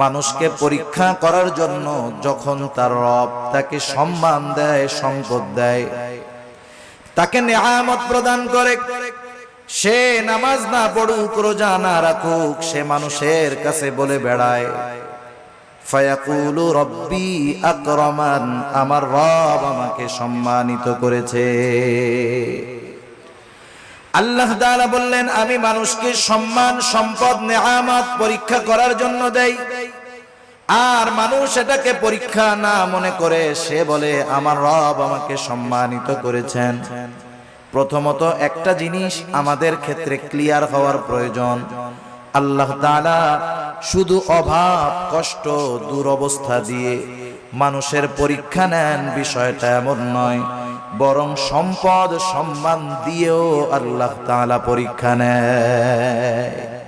মানুষকে পরীক্ষা করার জন্য যখন তার রব তাকে সম্মান দেয়, সম্পদ দেয়, তাকে নেয়ামত প্রদান করে, সে নামাজ না পড়ুক, রোজা না রাখুক, সে মানুষের কাছে বলে বেড়ায় ফায়াকুলু রব্বি আকরামান, আমার রব আমাকে সম্মানিত করেছে। আল্লাহ তাআলা বললেন, আমি মানুষকে সম্মান, সম্পদ, নেয়ামত পরীক্ষা করার জন্য দেই, আর মানুষ এটাকে পরীক্ষা না মনে করে সে বলে আমার রব আমাকে সম্মানিত করেছেন। প্রথমত একটা জিনিস আমাদের ক্ষেত্রে ক্লিয়ার হওয়ার প্রয়োজন, আল্লাহ তাআলা শুধু অভাব, কষ্ট, দুরবস্থা দিয়ে মানুষের পরীক্ষা নেন বিষয়টা এমন নয়, বরং সম্পদ, সম্মান দিয়েও আল্লাহ তাআলা পরীক্ষা নেয়।